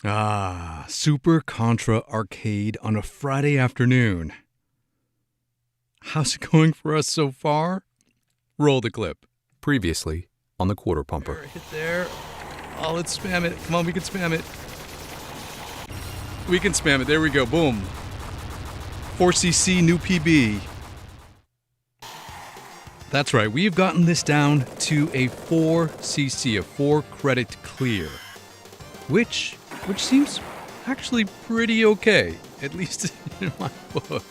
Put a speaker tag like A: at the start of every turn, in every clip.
A: Ah, Super Contra Arcade on a Friday afternoon. How's it going for us so far? Roll the clip.
B: Previously on the Quarter Pumper.
A: Hit there. Oh, let's spam it. Come on, we can spam it. We can spam it. There we go. Boom. 4cc new PB. That's right. We've gotten this down to a 4cc, a 4 credit clear, which seems actually pretty okay, at least in my book.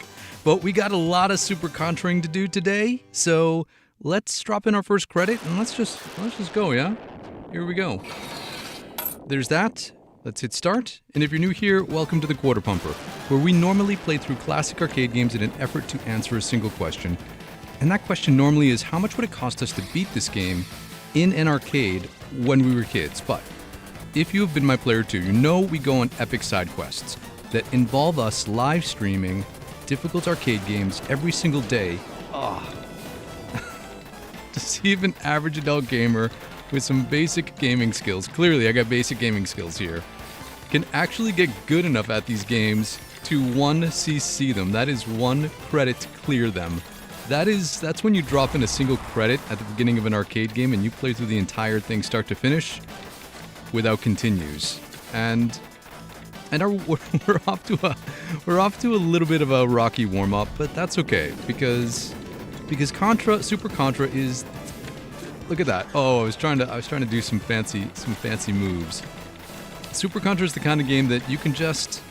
A: But we got a lot of Super Contraing to do today, so let's drop in our first credit and let's just go, yeah? Here we go. There's that. Let's hit start. And if you're new here, welcome to the Quarter Pumper, where we normally play through classic arcade games in an effort to answer a single question. And that question normally is, how much would it cost us to beat this game in an arcade when we were kids? But if you have been my player too, you know we go on epic side quests that involve us live streaming difficult arcade games every single day. To see if an average adult gamer with some basic gaming skills, clearly I got basic gaming skills here, can actually get good enough at these games to 1cc them. That is 1 credit clear them. That's when you drop in a single credit at the beginning of an arcade game and you play through the entire thing start to finish without continues. And we're off to a little bit of a rocky warm up, but that's okay because Super Contra is, look at that. Oh, I was trying to do some fancy moves. Super Contra is the kind of game that you can just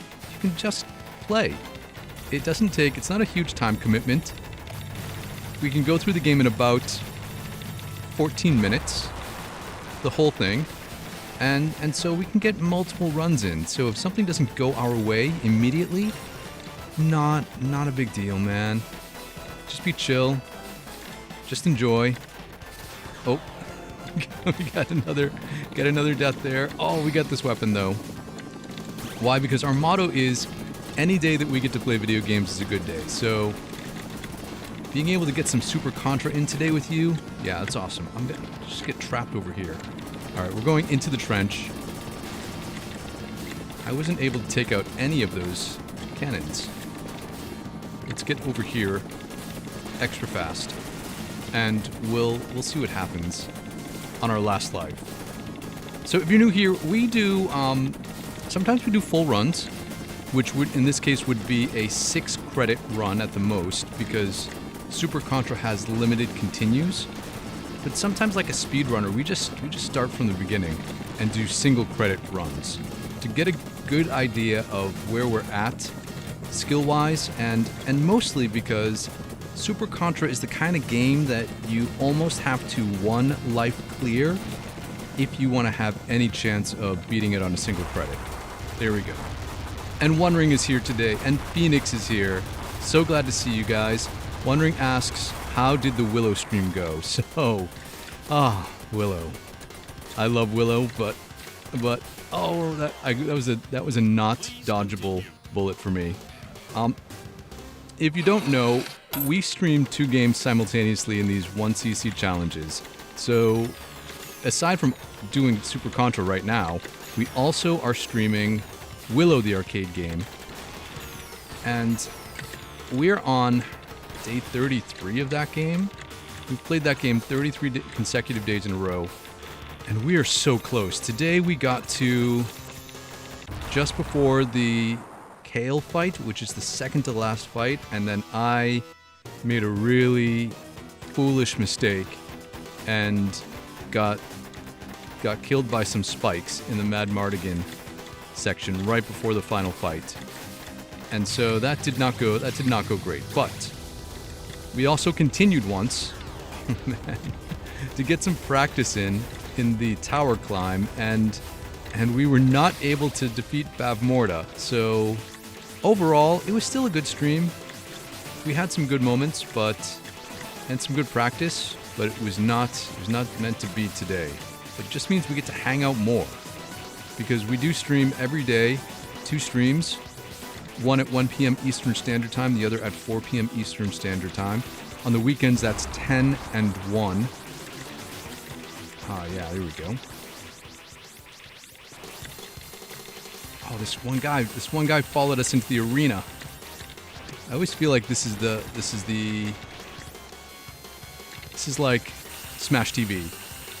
A: play. It's not a huge time commitment. We can go through the game in about 14 minutes, the whole thing. And so we can get multiple runs in. So if something doesn't go our way immediately, not a big deal, man. Just be chill. Just enjoy. Oh, we got another death there. Oh, we got this weapon though. Why? Because our motto is, any day that we get to play video games is a good day. So being able to get some Super Contra in today with you, yeah, that's awesome. I'm gonna just get trapped over here. All right, we're going into the trench. I wasn't able to take out any of those cannons. Let's get over here extra fast, and we'll see what happens on our last life. So if you're new here, we do sometimes we do full runs, which would in this case would be a 6 credit run at the most, because Super Contra has limited continues. But sometimes, like a speedrunner, we just start from the beginning and do single credit runs to get a good idea of where we're at skill-wise, and mostly because Super Contra is the kind of game that you almost have to 1 life clear if you want to have any chance of beating it on a single credit. There we go. And One Ring is here today, and Phoenix is here. So glad to see you guys. One Ring asks, how did the Willow stream go? So, Willow. I love Willow, but that was a not dodgeable bullet for me. If you don't know, we stream 2 games simultaneously in these 1cc challenges. So, aside from doing Super Contra right now, we also are streaming Willow the arcade game, and we're on day 33 of that game. We've played that game 33 consecutive days in a row, and we are so close. Today we got to just before the Kale fight, which is the second to last fight, and then I made a really foolish mistake and got killed by some spikes in the Mad Mardigan section right before the final fight. And so that did not go great. But we also continued once to get some practice in the tower climb, and we were not able to defeat Bavmorda. So overall, it was still a good stream. We had some good moments, and some good practice, but it was not meant to be today. But it just means we get to hang out more, because we do stream every day, 2 streams. One at 1 p.m. Eastern Standard Time, the other at 4 p.m. Eastern Standard Time. On the weekends, that's 10 and 1. Yeah, there we go. Oh, this one guy followed us into the arena. I always feel like this is like Smash TV.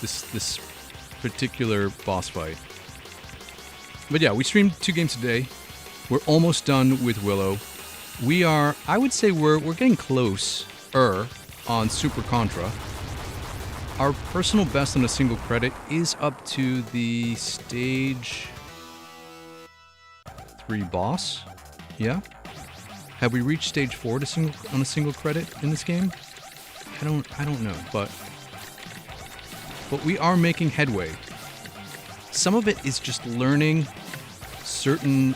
A: This particular boss fight. But yeah, we streamed 2 games today. We're almost done with Willow. I would say we're getting closer on Super Contra. Our personal best on a single credit is up to the stage 3 boss. Yeah. Have we reached stage 4 on a single credit in this game? I don't know, but we are making headway. Some of it is just learning certain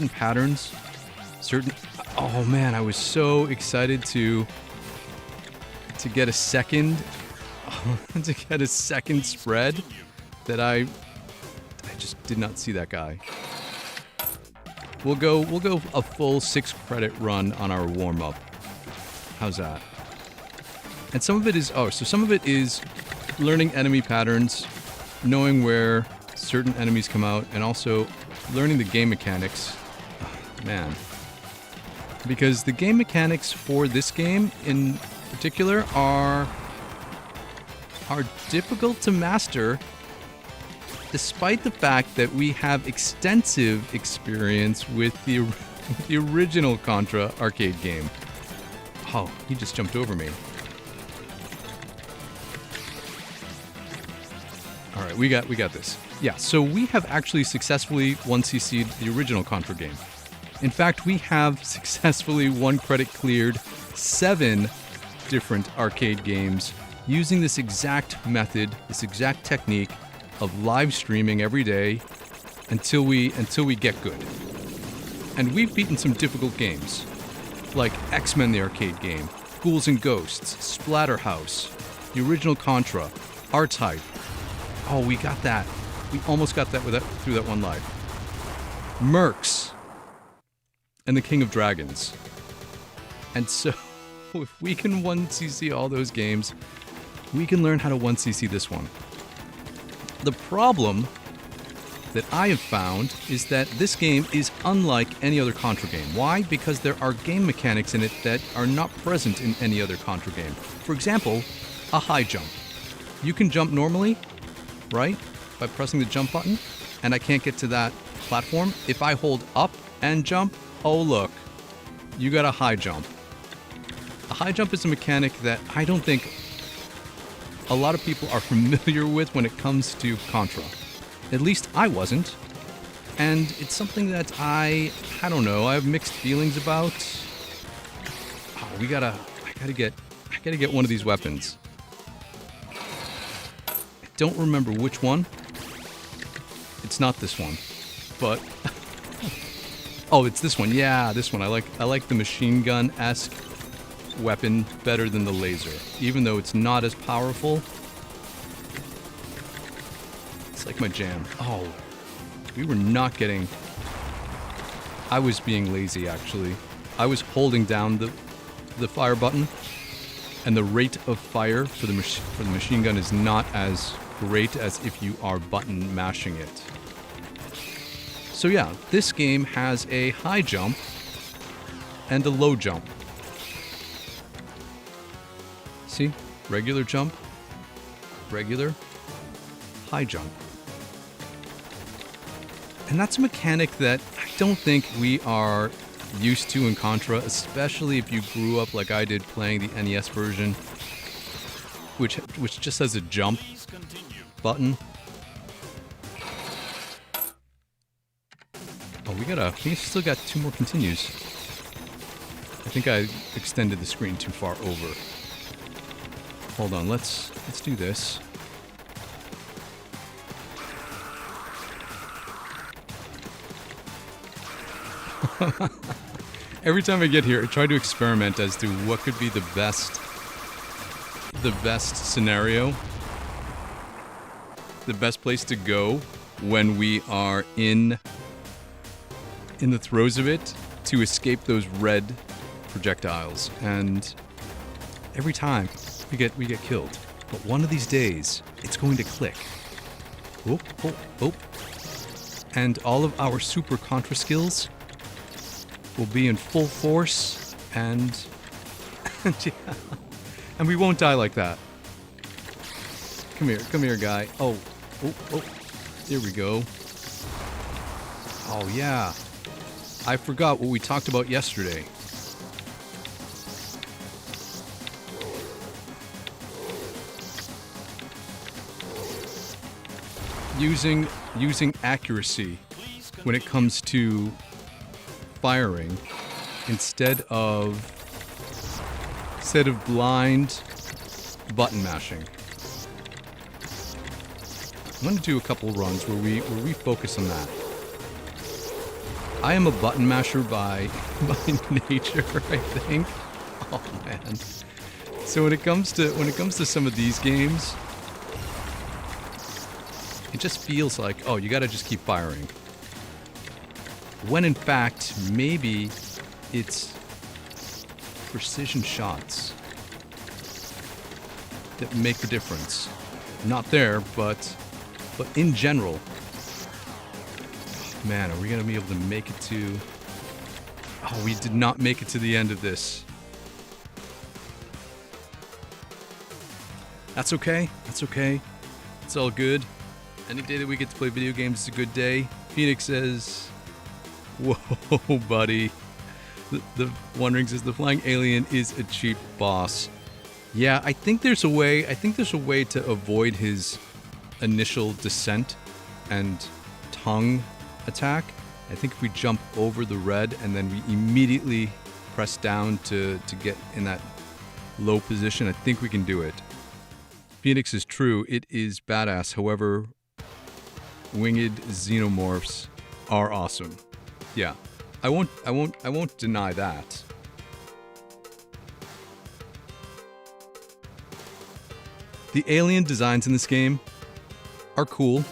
A: patterns, oh man, I was so excited to get a second spread that I just did not see that guy. We'll go a full 6 credit run on our warm up. How's that? And some of it is learning enemy patterns, knowing where certain enemies come out, and also learning the game mechanics. Oh, man. Because the game mechanics for this game in particular are difficult to master, despite the fact that we have extensive experience with the original Contra arcade game. Oh, he just jumped over me. All right, we got this. Yeah, so we have actually successfully 1cc'd the original Contra game. In fact, we have successfully 1 credit cleared 7 different arcade games using this exact method, this exact technique of live streaming every day until we get good. And we've beaten some difficult games, like X-Men the arcade game, Ghouls N Ghosts, Splatterhouse, the original Contra, R-Type. Oh, we got that. We almost got that through that one live. Mercs and the King of Dragons. And so, if we can 1cc all those games, we can learn how to 1cc this one. The problem that I have found is that this game is unlike any other Contra game. Why? Because there are game mechanics in it that are not present in any other Contra game. For example, a high jump. You can jump normally, right? By pressing the jump button, and I can't get to that platform. If I hold up and jump, oh look, you got a high jump. A high jump is a mechanic that I don't think a lot of people are familiar with when it comes to Contra. At least I wasn't. And it's something that I don't know, I have mixed feelings about. Oh, I gotta get one of these weapons. I don't remember which one. It's not this one. But oh, it's this one. Yeah, this one. I like the machine gun-esque weapon better than the laser, even though it's not as powerful. It's like my jam. Oh, we were not getting... I was being lazy, actually. I was holding down the fire button, and the rate of fire for the machine gun is not as great as if you are button mashing it. So yeah, this game has a high jump and a low jump. See? Regular jump, regular, high jump. And that's a mechanic that I don't think we are used to in Contra, especially if you grew up like I did playing the NES version, which just has a jump button. Oh, we still got 2 more continues. I think I extended the screen too far over. Hold on, let's do this. Every time I get here, I try to experiment as to what could be the best scenario, the best place to go when we are in the throes of it to escape those red projectiles. And every time we get killed. But one of these days, it's going to click. Oh, oh, oh. and all of our Super Contra skills will be in full force, and yeah, and we won't die like that. Come here, guy. Oh, there we go. Oh yeah, I forgot what we talked about yesterday. Using accuracy when it comes to firing instead of blind button mashing. I'm gonna do a couple runs where we focus on that. I am a button masher by nature, I think. Oh man. So when it comes to some of these games, it just feels like, oh, you gotta just keep firing. When in fact, maybe it's precision shots that make the difference. Not there, but in general. Man, are we gonna be able to make it to... Oh, we did not make it to the end of this. That's okay. That's okay. It's all good. Any day that we get to play video games is a good day. Phoenix says, whoa, buddy. The wondering says the flying alien is a cheap boss. Yeah, I think there's a way to avoid his initial descent and tongue attack. I think if we jump over the red and then we immediately press down to get in that low position, I think we can do it. Phoenix is true, it is badass. However, winged xenomorphs are awesome. Yeah, I won't deny that. The alien designs in this game are cool,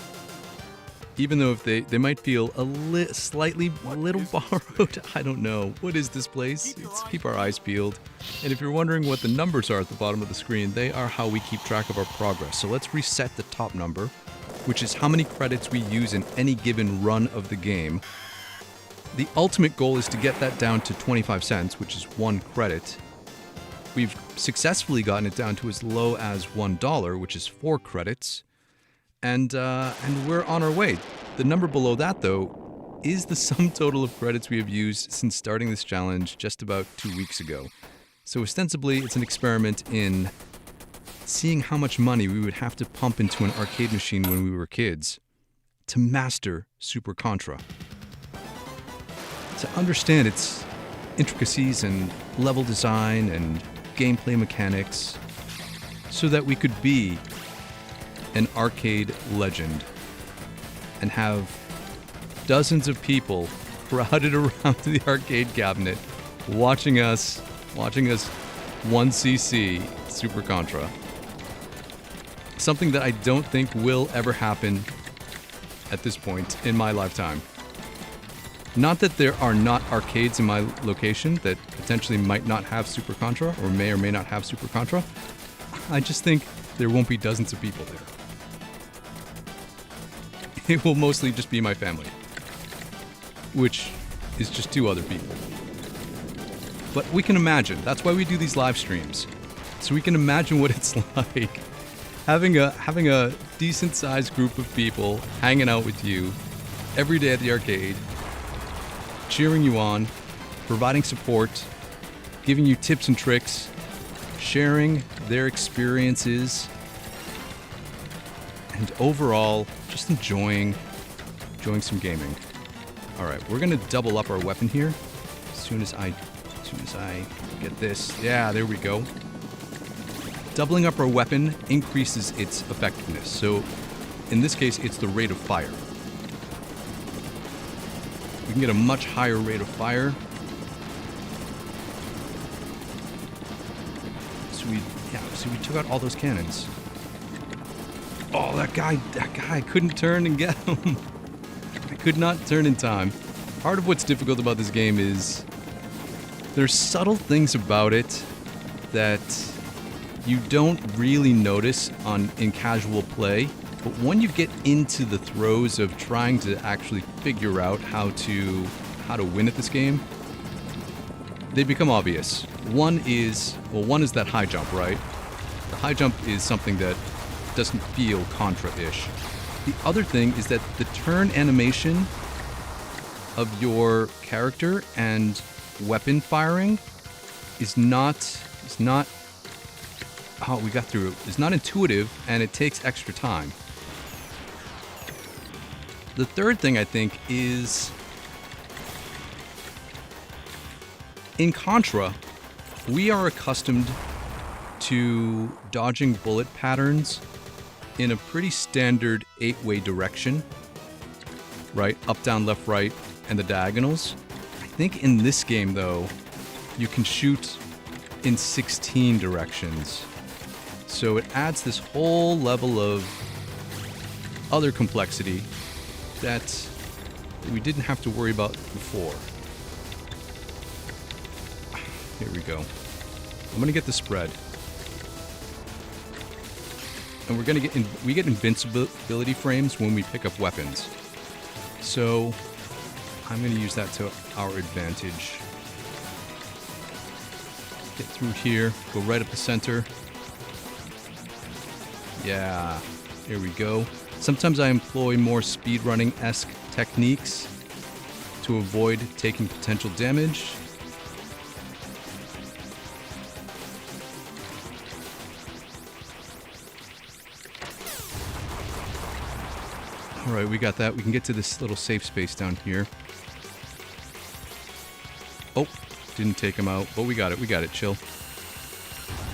A: even though if they might feel a little borrowed. I don't know. What is this place? Let's keep our eyes peeled. And if you're wondering what the numbers are at the bottom of the screen, they are how we keep track of our progress. So let's reset the top number, which is how many credits we use in any given run of the game. The ultimate goal is to get that down to 25 cents, which is 1 credit. We've successfully gotten it down to as low as $1, which is 4 credits. And we're on our way. The number below that, though, is the sum total of credits we have used since starting this challenge just about 2 weeks ago. So ostensibly, it's an experiment in seeing how much money we would have to pump into an arcade machine when we were kids to master Super Contra. To understand its intricacies and level design and gameplay mechanics so that we could be an arcade legend and have dozens of people crowded around the arcade cabinet watching us 1cc Super Contra. Something that I don't think will ever happen at this point in my lifetime. Not that there are not arcades in my location that potentially might not have Super Contra or may not have Super Contra. I just think there won't be dozens of people there. It will mostly just be my family, which is just 2 other people. But we can imagine. That's why we do these live streams. So we can imagine what it's like having a decent-sized group of people hanging out with you every day at the arcade, cheering you on, providing support, giving you tips and tricks, sharing their experiences, and overall, just enjoying some gaming. All right, we're gonna double up our weapon here. As soon as I get this, yeah, there we go. Doubling up our weapon increases its effectiveness. So, in this case, it's the rate of fire. We can get a much higher rate of fire. So we took out all those cannons. Oh, that guy, I couldn't turn and get him. I could not turn in time. Part of what's difficult about this game is there's subtle things about it that you don't really notice in casual play But when you get into the throes of trying to actually figure out how to win at this game, they become obvious. One is that high jump, right? The high jump is something that doesn't feel Contra-ish. The other thing is that the turn animation of your character and weapon firing is not intuitive, and it takes extra time. The third thing I think is in Contra, we are accustomed to dodging bullet patterns in a pretty standard 8-way direction, right? Up, down, left, right, and the diagonals. I think in this game, though, you can shoot in 16 directions. So it adds this whole level of other complexity that we didn't have to worry about before. Here we go. I'm gonna get the spread. And we get invincibility frames when we pick up weapons. So I'm gonna use that to our advantage. Get through here, go right up the center. Yeah, here we go. Sometimes I employ more speedrunning-esque techniques to avoid taking potential damage. Alright, we got that. We can get to this little safe space down here. Oh, didn't take him out, but we got it, chill.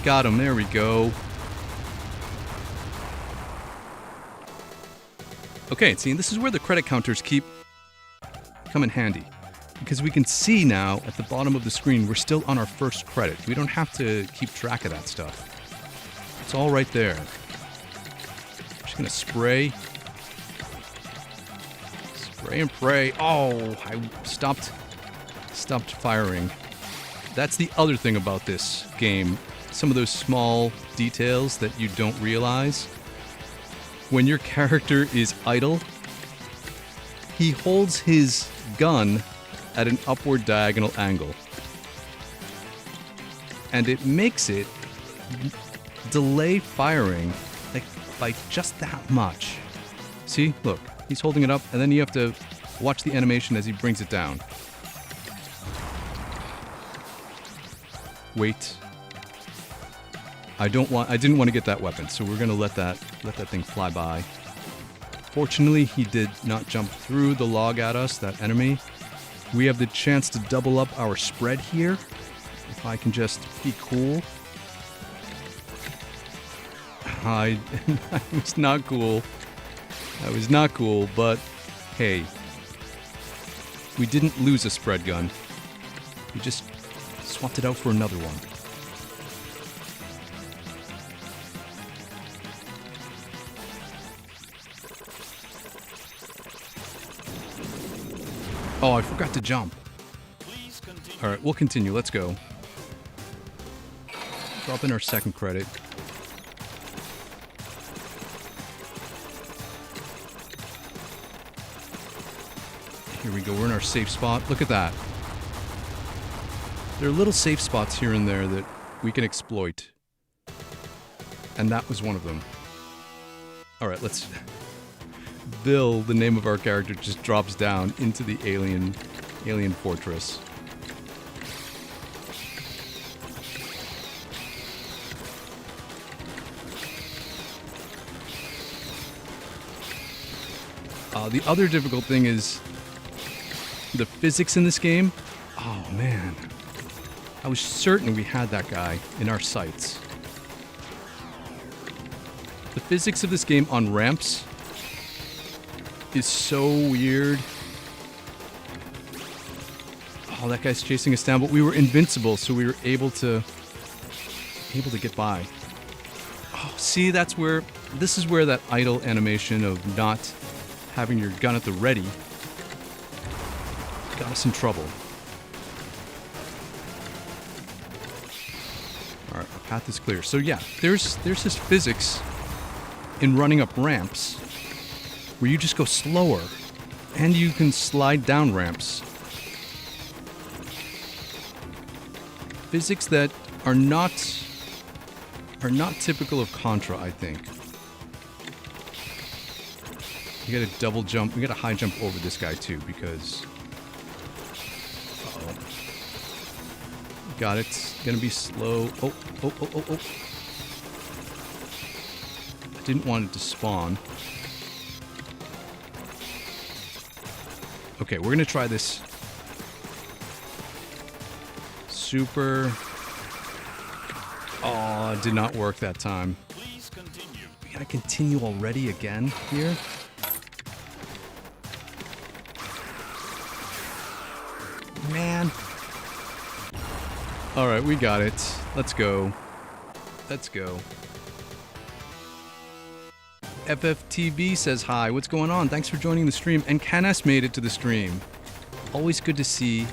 A: Got him, there we go. Okay, see, this is where the credit counters come in handy. Because we can see now at the bottom of the screen, we're still on our first credit. We don't have to keep track of that stuff. It's all right there. Just gonna spray. Spray and pray. Oh, I stopped firing. That's the other thing about this game. Some of those small details that you don't realize. When your character is idle, he holds his gun at an upward diagonal angle. And it makes it delay firing like by just that much. See? Look, he's holding it up, and then you have to watch the animation as he brings it down. Wait. I didn't want to get that weapon, so we're gonna let that thing fly by. Fortunately, he did not jump through the log at us, that enemy. We have the chance to double up our spread here. If I can just be cool. I was not cool. That was not cool, but hey. We didn't lose a spread gun. We just swapped it out for another one. Oh, I forgot to jump. Alright, we'll continue. Let's go. Drop in our second credit. Here we go. We're in our safe spot. Look at that. There are little safe spots here and there that we can exploit. And that was one of them. Alright, let's... Bill, the name of our character, just drops down into the alien fortress. The other difficult thing is the physics in this game. Oh man, I was certain we had that guy in our sights. The physics of this game on ramps is so weird. Oh, that guy's chasing us down, but we were invincible, so we were able to get by. Oh, see, this is where that idle animation of not having your gun at the ready got us in trouble. Alright, our path is clear. So yeah, there's his physics in running up ramps where you just go slower, and you can slide down ramps. Physics that are not typical of Contra, I think. You gotta double jump. We gotta high jump over this guy too, because... Uh-oh. Got it. Gonna be slow. Oh. I didn't want it to spawn. Okay, we're gonna try this. Super... Oh, it did not work that time. We gotta continue already again here. Man. Alright, we got it. Let's go. Let's go. FFTB says hi. What's going on? Thanks for joining the stream. And Canes made it to the stream. Always good to see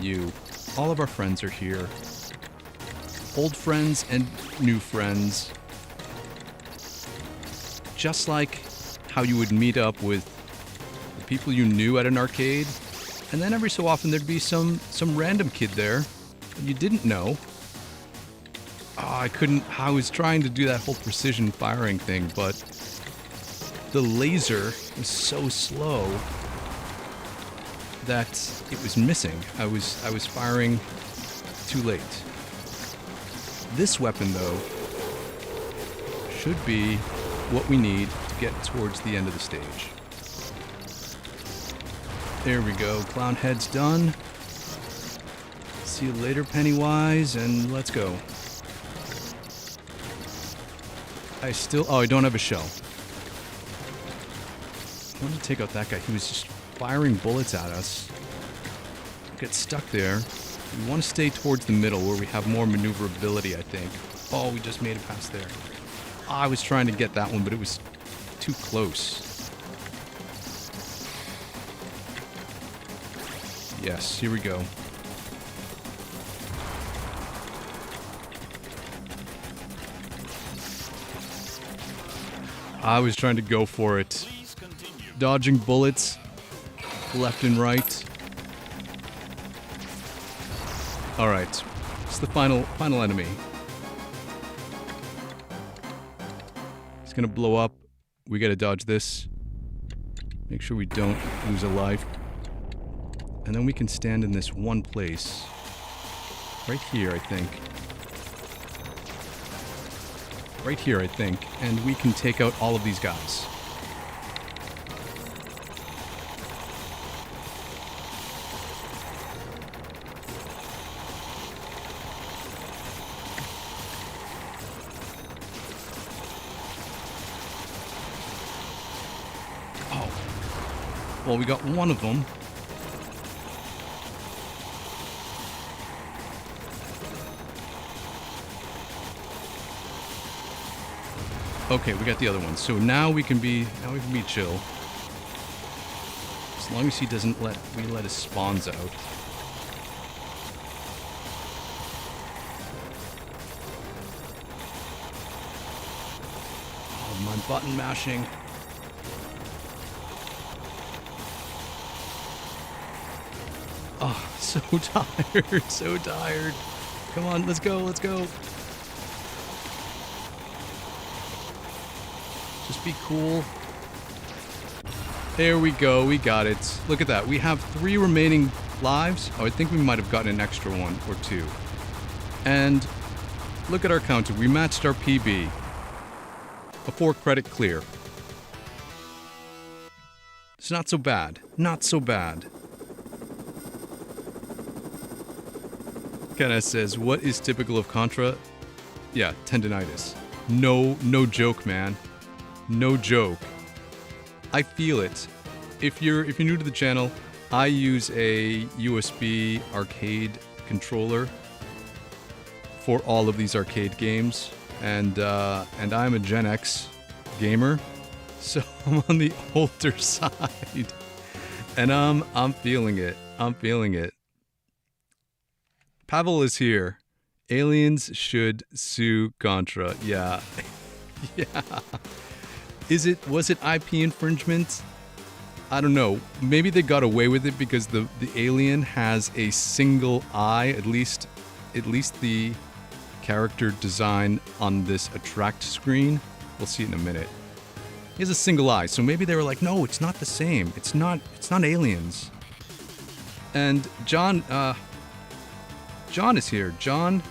A: you. All of our friends are here. Old friends and new friends. Just like how you would meet up with the people you knew at an arcade. And then every so often there'd be some random kid there that you didn't know. Oh, I was trying to do that whole precision firing thing, but the laser was so slow that it was missing. I was firing too late. This weapon, though, should be what we need to get towards the end of the stage. There we go. Clown head's done. See you later, Pennywise, and let's go. I don't have a shell. I want to take out that guy. He was just firing bullets at us. Get stuck there. We want to stay towards the middle where we have more maneuverability, I think. Oh, we just made it past there. I was trying to get that one, but it was too close. Yes, here we go. I was trying to go for it. Dodging bullets left and right. Alright. It's the final enemy. He's gonna blow up. We gotta dodge this. Make sure we don't lose a life. And then we can stand in this one place. Right here, I think. Right here, I think. And we can take out all of these guys. Oh. Well, we got one of them. Okay, we got the other one. So now we can be chill. As long as he doesn't let his spawns out. Oh, my button mashing. Oh, so tired, so tired. Come on, let's go, let's go. Just be cool. There we go, we got it. Look at that, we have 3 remaining lives. Oh, I think we might have gotten an extra one or 2. And look at our counter, we matched our PB. A 4-credit clear. It's not so bad, not so bad. Kenneth says, what is typical of Contra? Yeah, tendinitis. No joke, man. No joke. I feel it. If you're new to the channel, I use a USB arcade controller for all of these arcade games, and I'm a Gen X gamer, so I'm on the older side, and I'm feeling it. I'm feeling it. Pavel is here. Aliens should sue Contra. Yeah. Yeah. Was it IP infringement? I don't know. Maybe they got away with it because the alien has a single eye, at least the character design on this attract screen. We'll see it in a minute. He has a single eye, so maybe they were like, no, it's not the same. It's not aliens. And John is here. John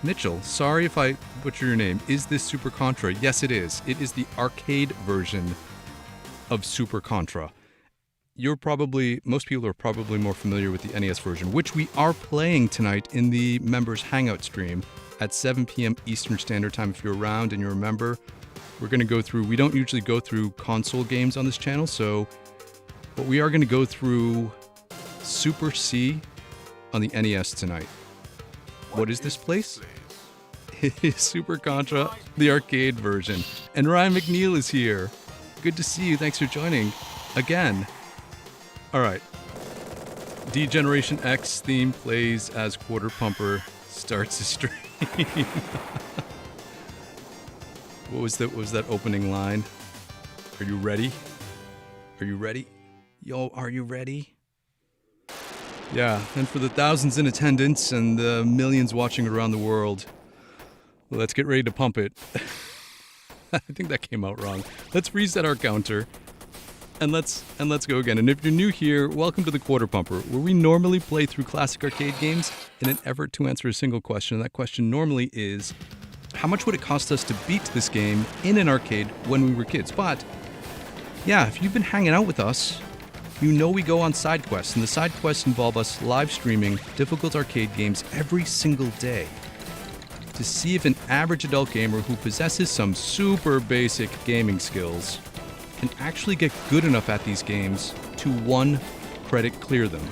A: Mitchell, sorry if I butcher your name. Is this Super Contra? Yes, it is. It is the arcade version of Super Contra. Most people are probably more familiar with the NES version, which we are playing tonight in the members hangout stream at 7 p.m. Eastern Standard Time. If you're around and you're a member, we're going to go through, we don't usually go through console games on this channel, but we are going to go through Super C on the NES tonight. What is this place? It is Super Contra, the arcade version. And Ryan McNeil is here. Good to see you. Thanks for joining again. All right. D-Generation X theme plays as Quarter Pumper starts a stream. What was that opening line? Are you ready? Are you ready? Yo, are you ready? Yeah, and for the thousands in attendance and the millions watching around the world, let's get ready to pump it. I think that came out wrong. Let's reset our counter, and let's go again. And if you're new here, welcome to the Quarter Pumper, where we normally play through classic arcade games in an effort to answer a single question. And that question normally is, how much would it cost us to beat this game in an arcade when we were kids? But yeah, if you've been hanging out with us, you know we go on side quests, and the side quests involve us live streaming difficult arcade games every single day to see if an average adult gamer who possesses some super basic gaming skills can actually get good enough at these games to 1 credit clear them.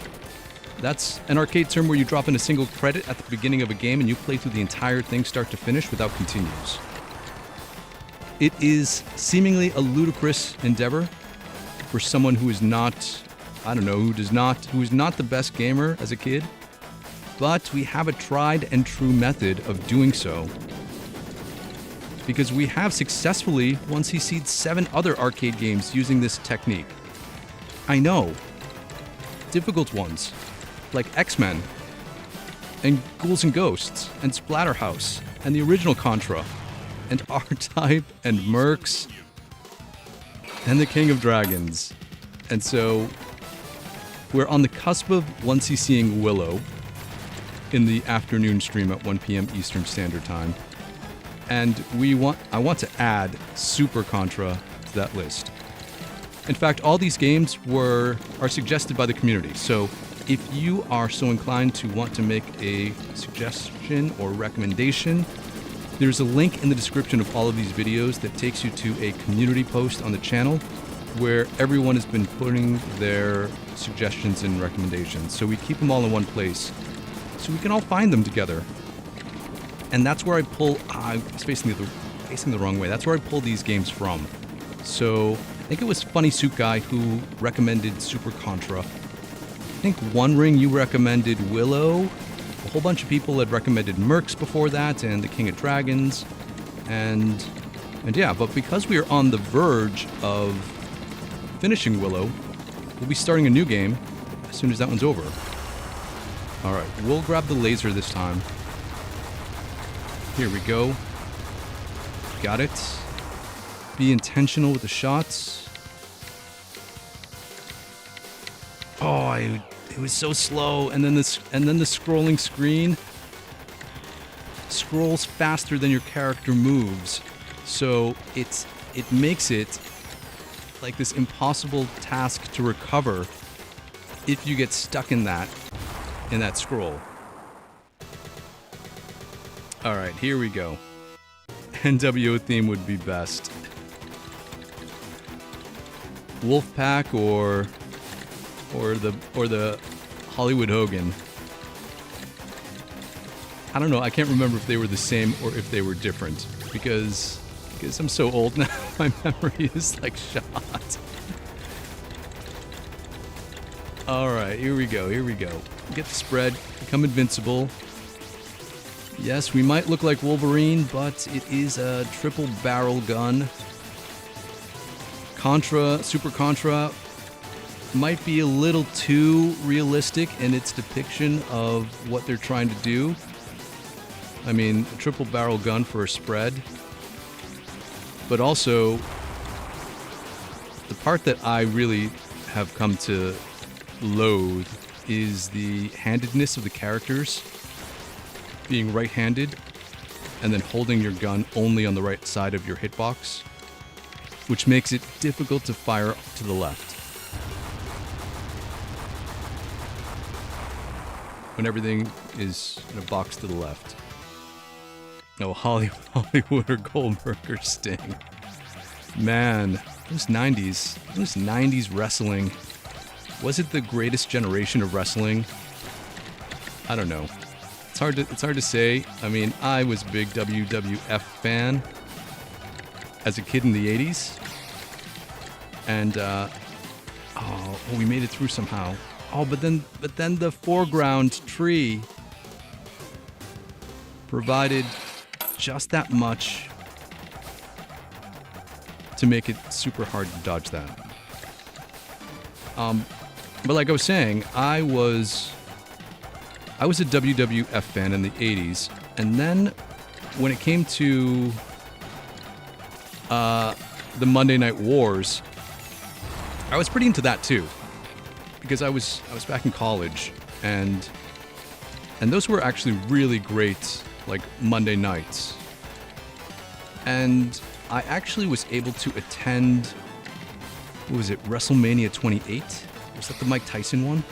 A: That's an arcade term where you drop in a single credit at the beginning of a game and you play through the entire thing start to finish without continues. It is seemingly a ludicrous endeavor for someone who is not, who is not the best gamer as a kid, but we have a tried and true method of doing so because we have successfully 1cc'd 7 other arcade games using this technique. I know, difficult ones like X-Men and Ghouls N Ghosts and Splatterhouse and the original Contra and R-Type and Mercs and the King of Dragons. And so we're on the cusp of 1cc'ing Willow in the afternoon stream at 1 p.m. Eastern Standard Time. And I want to add Super Contra to that list. In fact, all these games are suggested by the community. So if you are so inclined to want to make a suggestion or recommendation, there's a link in the description of all of these videos that takes you to a community post on the channel where everyone has been putting their suggestions and recommendations. So we keep them all in one place so we can all find them together. And that's where I pull, I was facing the wrong way. That's where I pull these games from. So I think it was Funny Suit Guy who recommended Super Contra. I think One Ring you recommended Willow. A whole bunch of people had recommended Mercs before that and the King of Dragons. And yeah, but because we are on the verge of finishing Willow, we'll be starting a new game as soon as that one's over. Alright, we'll grab the laser this time. Here we go. Got it. Be intentional with the shots. Oh, it was so slow, and then the scrolling screen scrolls faster than your character moves. So it makes it like this impossible task to recover if you get stuck in that scroll. All right, here we go. NWO theme would be best. Wolfpack or the Hollywood Hogan. I don't know. I can't remember if they were the same or if they were different because I'm so old now. My memory is like shot. All right, here we go. Get the spread. Become invincible. Yes, we might look like Wolverine, but it is a triple barrel gun. Super Contra might be a little too realistic in its depiction of what they're trying to do. I mean, a triple barrel gun for a spread. But also, the part that I really have come to loathe is the handedness of the characters. Being right-handed and then holding your gun only on the right side of your hitbox, which makes it difficult to fire to the left. When everything is in a box to the left. No, Hollywood or Goldberger Sting. Man, those 90s wrestling. Was it the greatest generation of wrestling? I don't know. It's hard to say. I mean, I was a big WWF fan as a kid in the 80s. And we made it through somehow. Oh, but then the foreground tree provided just that much to make it super hard to dodge that. But like I was saying, I was a WWF fan in the 80s, and then when it came to the Monday Night Wars, I was pretty into that too, because I was back in college, and those were actually really great, like Monday nights. And I actually was able to attend, what was it, WrestleMania 28? Was that the Mike Tyson one?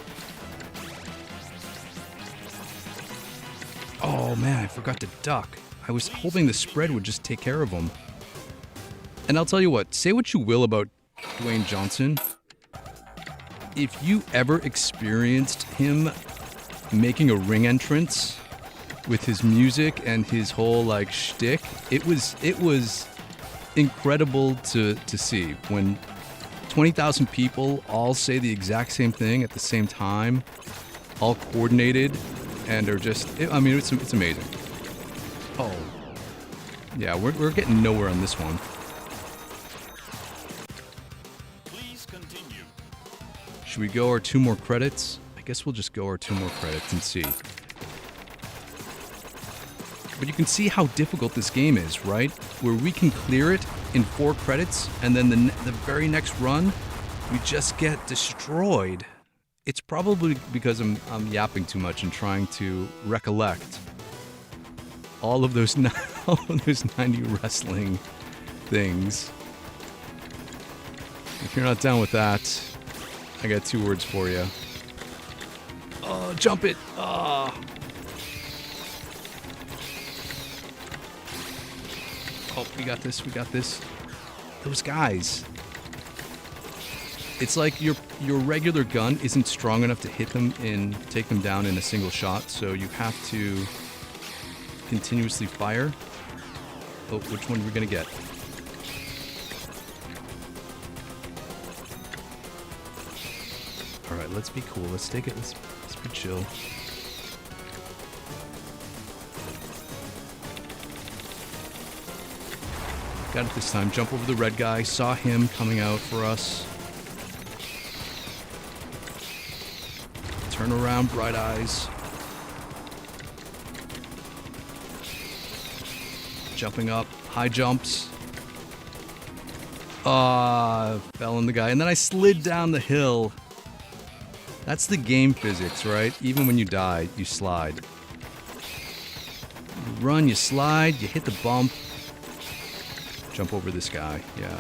A: Oh man, I forgot to duck. I was hoping the spread would just take care of him. And I'll tell you what, say what you will about Dwayne Johnson. If you ever experienced him making a ring entrance with his music and his whole like shtick, it was incredible to see when 20,000 people all say the exact same thing at the same time, all coordinated, and are just, I mean, it's amazing. Oh. Yeah, we're getting nowhere on this one.
C: Please continue.
A: Should we go our 2 more credits? I guess we'll just go our 2 more credits and see. But you can see how difficult this game is, right? Where we can clear it in 4 credits, and then the very next run, we just get destroyed. It's probably because I'm yapping too much and trying to recollect all of those 90 wrestling things. If you're not down with that, I got 2 words for you. Oh, jump it! Oh. Oh, we got this. Those guys. It's like your regular gun isn't strong enough to hit them take them down in a single shot, so you have to continuously fire. Oh, which one are we gonna get? Alright, let's be cool. Let's take it. Let's be chill. Got it this time. Jump over the red guy. Saw him coming out for us. Turn around, bright eyes. Jumping up. High jumps. Fell on the guy. And then I slid down the hill. That's the game physics, right? Even when you die, you slide. You run, you slide, you hit the bump. Jump over this guy, yeah.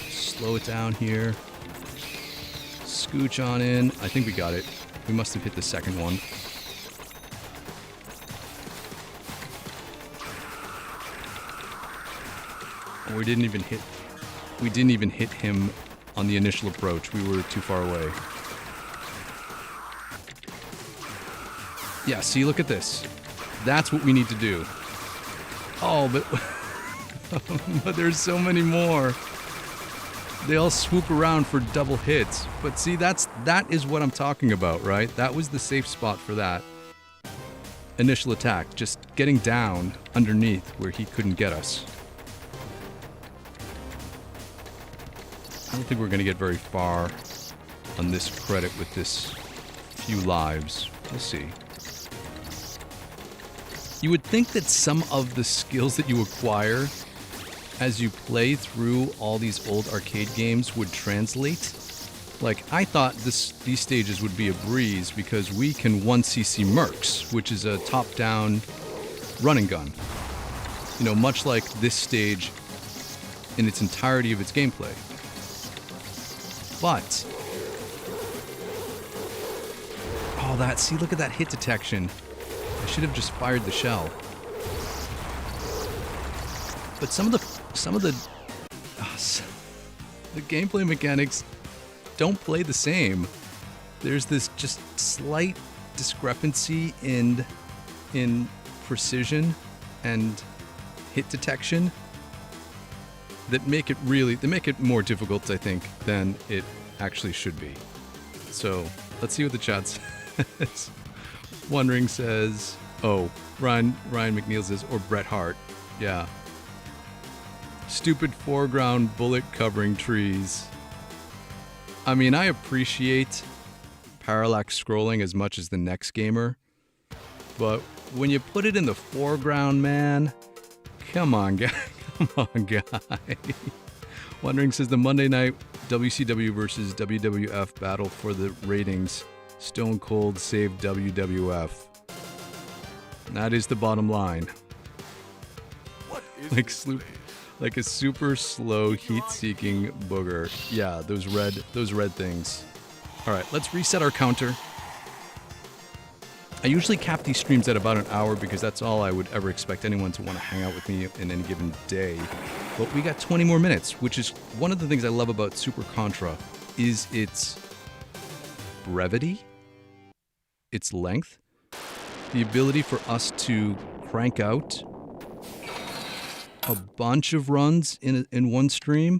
A: Slow it down here. Scooch on in. I think we got it. We must have hit the second one. Oh, we didn't even hit him on the initial approach. We were too far away. Yeah, see, look at this. That's what we need to do. Oh, but, but there's so many more. They all swoop around for double hits. But see, that is what I'm talking about, right? That was the safe spot for that initial attack. Just getting down underneath where he couldn't get us. I don't think we're going to get very far on this credit with this few lives. We'll see. You would think that some of the skills that you acquire as you play through all these old arcade games would translate. Like, I thought these stages would be a breeze because we can 1cc Mercs, which is a top-down running gun. You know, much like this stage in its entirety of its gameplay. But, oh, see, look at that hit detection. I should have just fired the shell. But some of the gameplay mechanics don't play the same. There's this just slight discrepancy in precision and hit detection that make it more difficult, I think, than it actually should be. So let's see what the chat says. Wondering says, oh, Ryan McNeil says, or Bret Hart. Yeah. Stupid foreground bullet covering trees. I mean, I appreciate parallax scrolling as much as the next gamer, but when you put it in the foreground, man, come on, guy. Come on, guy. Wondering says the Monday night WCW versus WWF battle for the ratings. Stone Cold saved WWF. That is the bottom line.
C: What is
A: Like
C: this
A: sloop.
C: place?
A: Like a super slow heat-seeking booger. Yeah, those red things. All right, let's reset our counter. I usually cap these streams at about an hour because that's all I would ever expect anyone to want to hang out with me in any given day. But we got 20 more minutes, which is one of the things I love about Super Contra, is its brevity, its length, the ability for us to crank out a bunch of runs in one stream,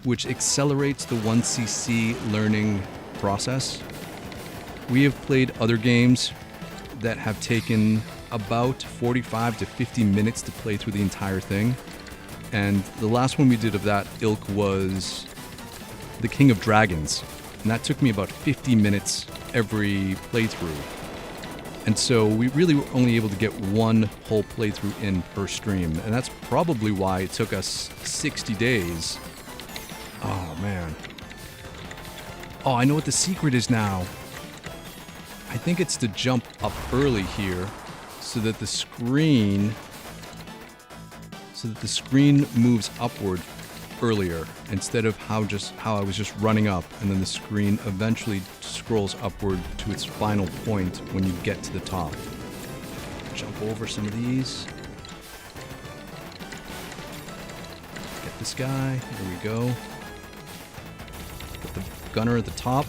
A: which accelerates the 1cc learning process. We have played other games that have taken about 45 to 50 minutes to play through the entire thing. And the last one we did of that ilk was The King of Dragons. And that took me about 50 minutes every playthrough. And so we really were only able to get one whole playthrough in per stream. And that's probably why it took us 60 days. Oh, man. Oh, I know what the secret is now. I think it's to jump up early here so that the screen moves upward earlier instead of how I was just running up, and then the screen eventually scrolls upward to its final point when you get to the top. Jump over some of these. Get this guy. There we go. Put the gunner at the top.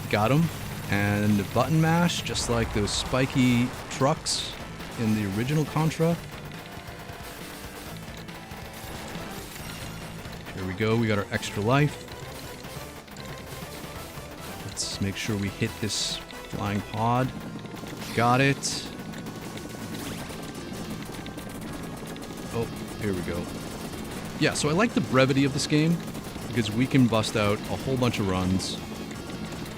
A: Got him. And button mash, just like those spiky trucks in the original Contra. Here we go, we got our extra life. Let's make sure we hit this flying pod. Got it. Oh, here we go. Yeah, so I like the brevity of this game because we can bust out a whole bunch of runs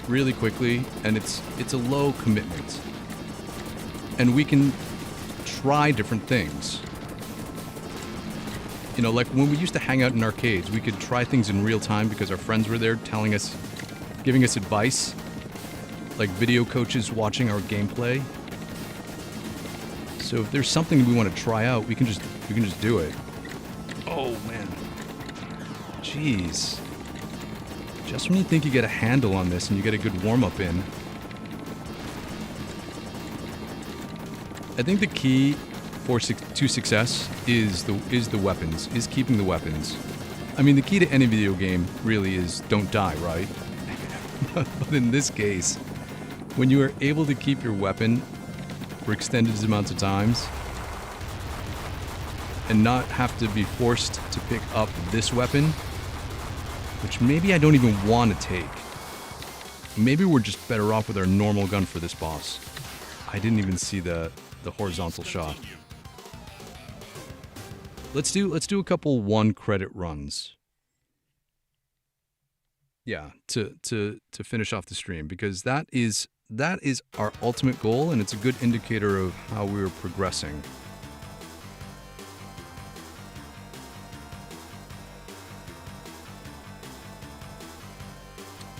A: really quickly, and it's a low commitment. And we can try different things. You know, like when we used to hang out in arcades, we could try things in real time because our friends were there telling us, giving us advice, like video coaches watching our gameplay. So if there's something we want to try out, we can just do it. Oh man. Jeez. Just when you think you get a handle on this and you get a good warm-up in. I think the key to success is the weapons, is keeping the weapons. I mean, the key to any video game really is don't die, right? But in this case, when you are able to keep your weapon for extended amounts of times and not have to be forced to pick up this weapon, which maybe I don't even want to take. Maybe we're just better off with our normal gun for this boss. I didn't even see the horizontal shot. Let's do a couple 1 credit runs. Yeah, to finish off the stream, because that is our ultimate goal, and it's a good indicator of how we're progressing.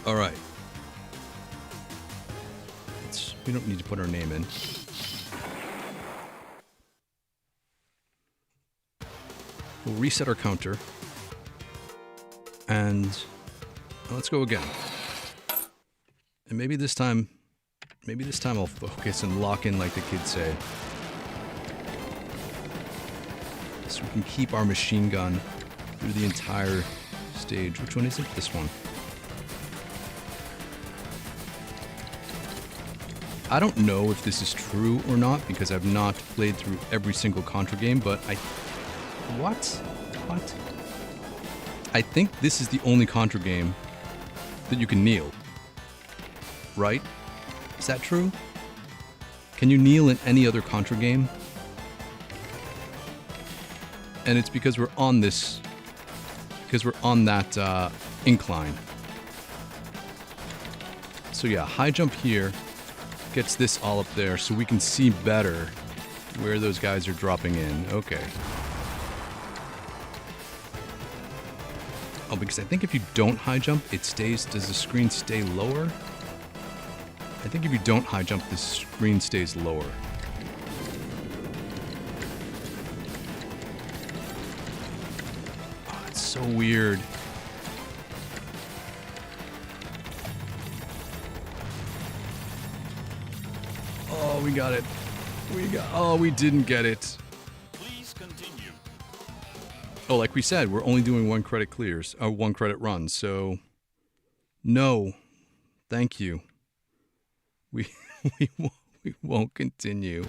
A: All right. We don't need to put our name in. We'll reset our counter. And let's go again. And maybe this time I'll focus and lock in like the kids say. So we can keep our machine gun through the entire stage. Which one is it? This one. I don't know if this is true or not because I've not played through every single Contra game, but What? I think this is the only Contra game that you can kneel. Right? Is that true? Can you kneel in any other Contra game? And it's because we're on this... Because we're on that incline. So yeah, high jump here gets this all up there so we can see better where those guys are dropping in. Okay. Oh, because I think if you don't high jump, it stays... Does the screen stay lower? I think if you don't high jump, the screen stays lower. Oh, it's so weird. Oh, we got it. Oh, we didn't get it.
C: Please continue.
A: Oh, like we said, we're only doing 1 credit clears, 1 credit run, so no, thank you. We won't continue.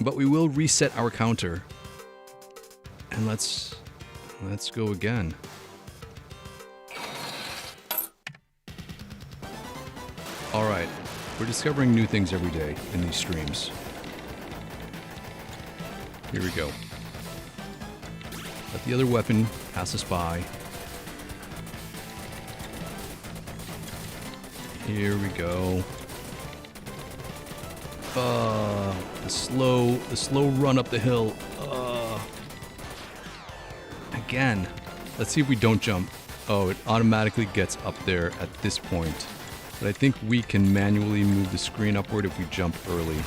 A: But we will reset our counter. And let's go again. All right, we're discovering new things every day in these streams. Here we go. Let the other weapon pass us by. Here we go. The slow run up the hill. Again. Let's see if we don't jump. Oh, it automatically gets up there at this point. But I think we can manually move the screen upward if we jump early.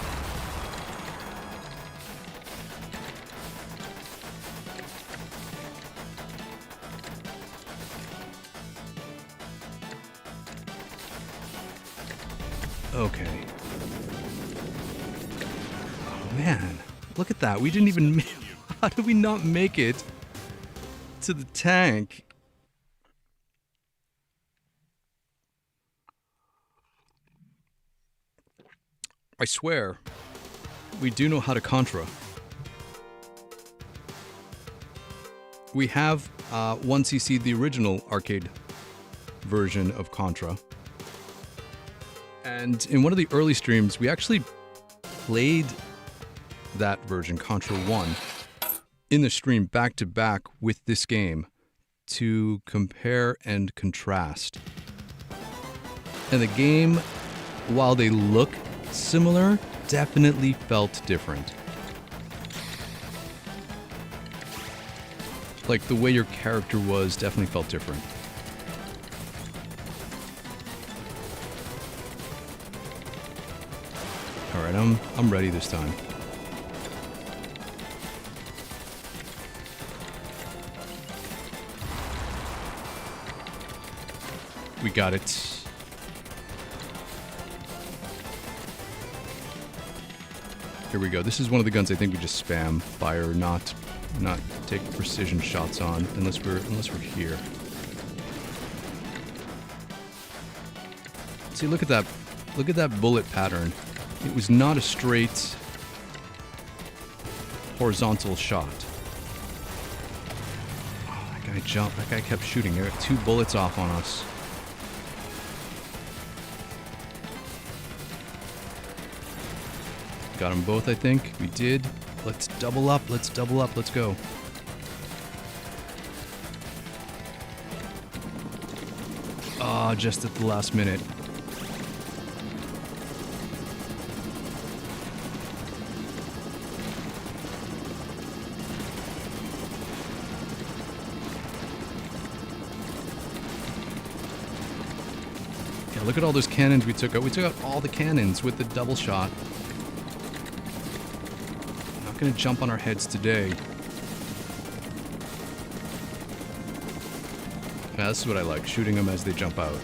A: Okay. Oh man, look at that. We didn't even... How did we not make it to the tank? I swear, we do know how to Contra. We have 1cc, the original arcade version of Contra. And in one of the early streams, we actually played that version, Contra 1, in the stream back to back with this game to compare and contrast. And the game, while they look similar, definitely felt different. Like the way your character was definitely felt different. Alright, I'm ready this time. We got it. Here we go. This is one of the guns I think we just spam fire, not take precision shots on unless we're here. See, look at that bullet pattern. It was not a straight horizontal shot. Oh, that guy guy jumped. That guy kept shooting. There were 2 bullets off on us. Got them both, I think. We did. Let's double up. Let's double up. Let's go. Ah, just at the last minute. Yeah, look at all those cannons we took out. We took out all the cannons with the double shot. Not gonna jump on our heads today. Yeah, this is what I like, shooting them as they jump out.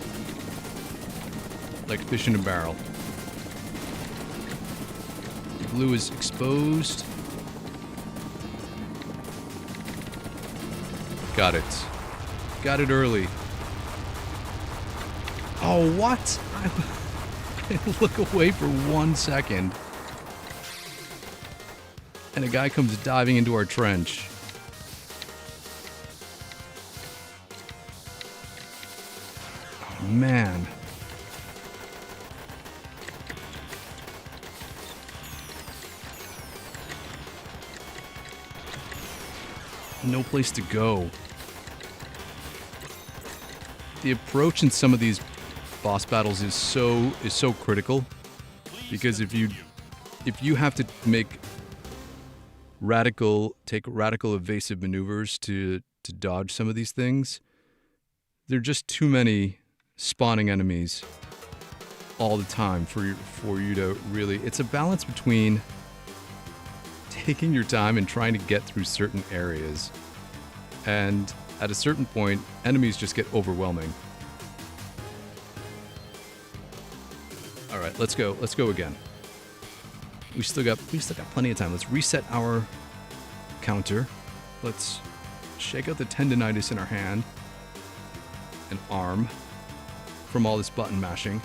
A: Like fish in a barrel. The blue is exposed. Got it. Got it early. Oh, what? I look away for 1 second. And a guy comes diving into our trench. Oh, man. No place to go. The approach in some of these boss battles is so critical, because if you have to take radical evasive maneuvers to dodge some of these things, there are just too many spawning enemies all the time for you to really. It's a balance between taking your time and trying to get through certain areas, and at a certain point, enemies just get overwhelming. All right, let's go. Let's go again. We still got plenty of time. Let's reset our counter. Let's shake out the tendonitis in our hand and arm from all this button mashing.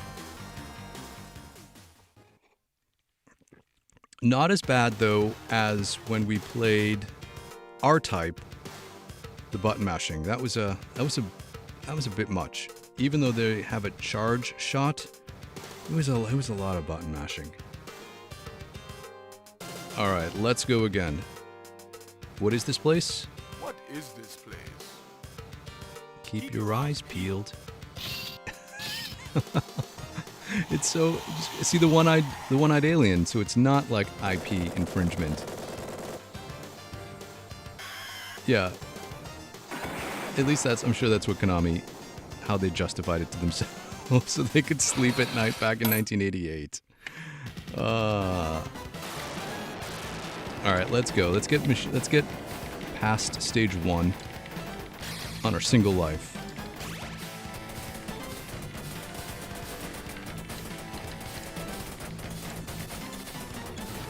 A: Not as bad though as when we played R-Type, the button mashing. That was a bit much. Even though they have a charge shot, it was a lot of button mashing. All right, let's go again. What is this place?
C: What is this place?
A: Keep your eyes peeled. It's so, see the one-eyed alien, so it's not like IP infringement. Yeah. At least I'm sure that's what Konami, how they justified it to themselves, so they could sleep at night back in 1988. All right, let's go. Let's get past stage 1 on our single life.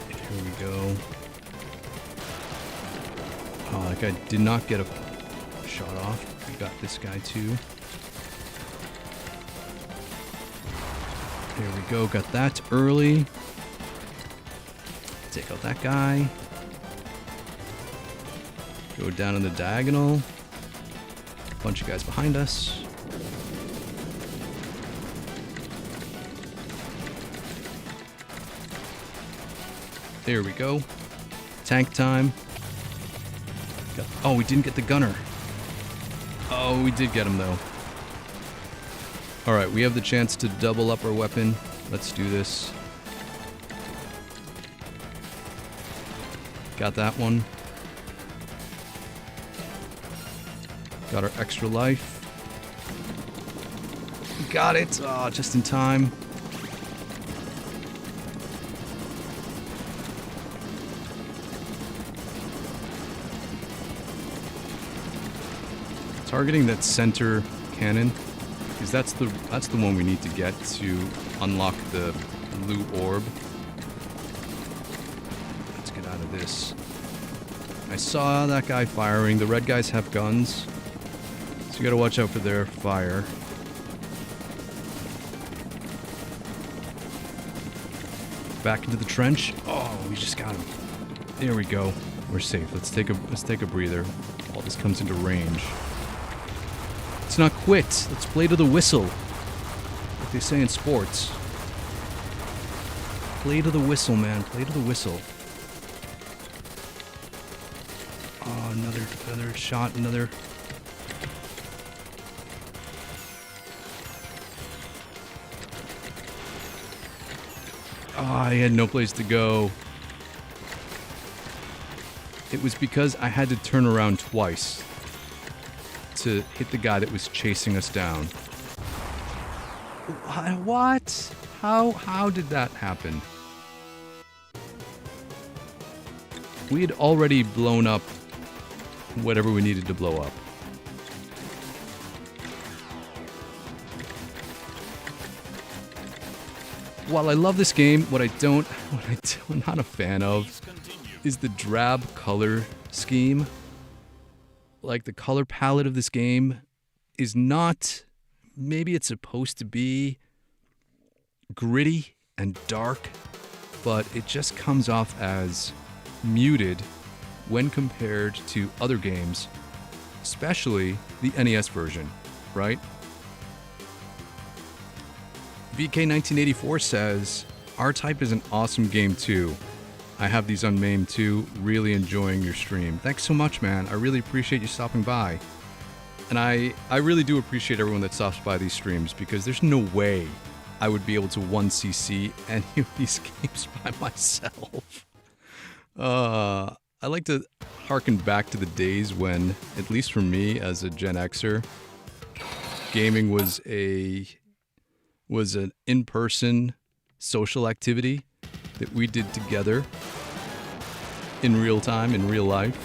A: Here we go. Oh, that guy did not get a shot off. We got this guy too. Here we go. Got that early. Take out that guy. Go down in the diagonal. Bunch of guys behind us. There we go. Tank time. Oh, we didn't get the gunner. Oh, we did get him though. Alright, we have the chance to double up our weapon. Let's do this. Got that one. Got our extra life. Got it! Oh, just in time. Targeting that center cannon, because that's the one we need to get to unlock the blue orb. Let's get out of this. I saw that guy firing. The red guys have guns, so you gotta watch out for their fire. Back into the trench. Oh, we just got him. There we go. We're safe. Let's take a breather while this comes into range. Let's not quit. Let's play to the whistle. Like they say in sports. Play to the whistle, man. Play to the whistle. Oh, another shot, another... Oh, I had no place to go. It was because I had to turn around twice to hit the guy that was chasing us down. What? How did that happen? We had already blown up whatever we needed to blow up. While I love this game, what I'm not a fan of is the drab color scheme. Like, the color palette of this game is not, maybe it's supposed to be gritty and dark, but it just comes off as muted when compared to other games, especially the NES version, right? VK1984 says, R-Type is an awesome game too. I have these on MAME too, really enjoying your stream. Thanks so much, man. I really appreciate you stopping by. And I really do appreciate everyone that stops by these streams, because there's no way I would be able to 1cc any of these games by myself. I like to harken back to the days when, at least for me as a Gen Xer, gaming was an in-person social activity that we did together in real time, in real life.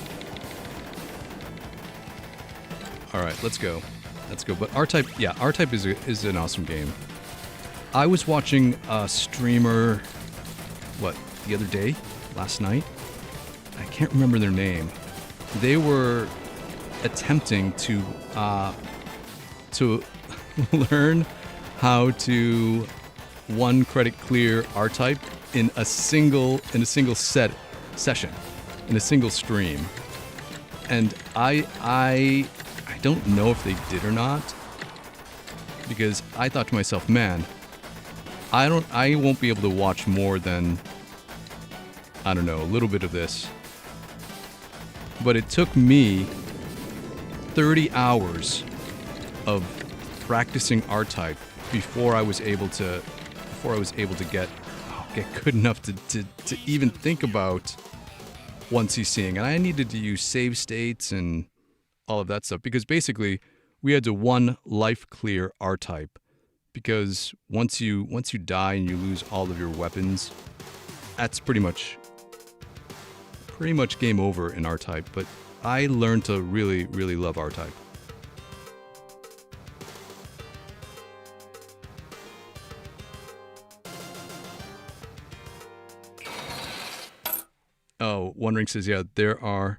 A: All right, let's go. Let's go. But R-Type, yeah, R-Type is an awesome game. I was watching a streamer, the other day? Last night? I can't remember their name. They were attempting to learn how to one credit clear R-Type in a single session, in a single stream. And I don't know if they did or not, because I thought to myself, man, I won't be able to watch more than, I don't know, a little bit of this. But it took me 30 hours of practicing R-Type before I was able to get good enough to even think about 1cc'ing. And I needed to use save states and all of that stuff, because basically we had to one life clear R-Type, because once you die and you lose all of your weapons, that's pretty much game over in R-Type. But I learned to really, really love R-Type. Oh, Wondering says, yeah, there are.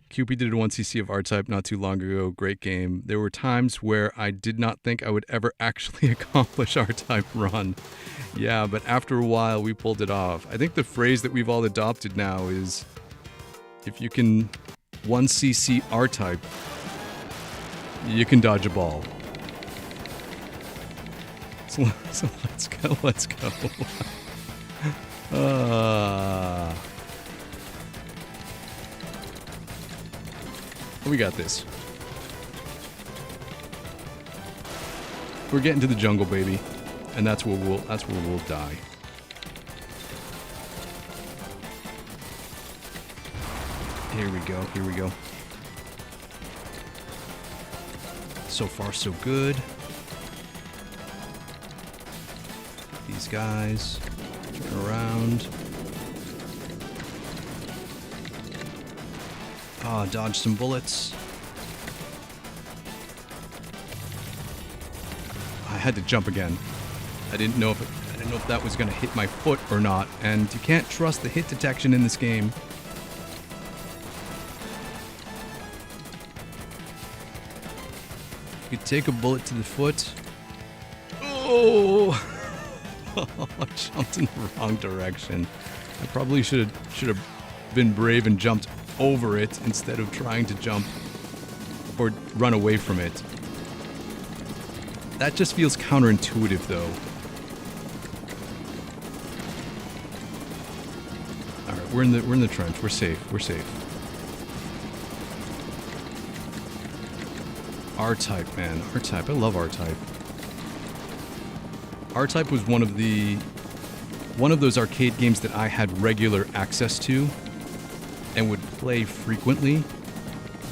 A: QP did a 1cc of R-Type not too long ago. Great game. There were times where I did not think I would ever actually accomplish R-Type run. Yeah, but after a while, we pulled it off. I think the phrase that we've all adopted now is, if you can 1cc R-Type, you can dodge a ball. So let's go, let's go. We got this. We're getting to the jungle, baby, and that's where we'll die. Here we go. Here we go. So far, so good. These guys turn around. Dodge some bullets. I had to jump again. I didn't know if that was going to hit my foot or not, and you can't trust the hit detection in this game. You take a bullet to the foot. Oh! I jumped in the wrong direction. I probably should have been brave and jumped over it instead of trying to jump or run away from it. That just feels counterintuitive, though. All right, we're in the trench. We're safe. We're safe. R-Type, man. R-Type. I love R-Type. R-Type was one of those arcade games that I had regular access to and would play frequently.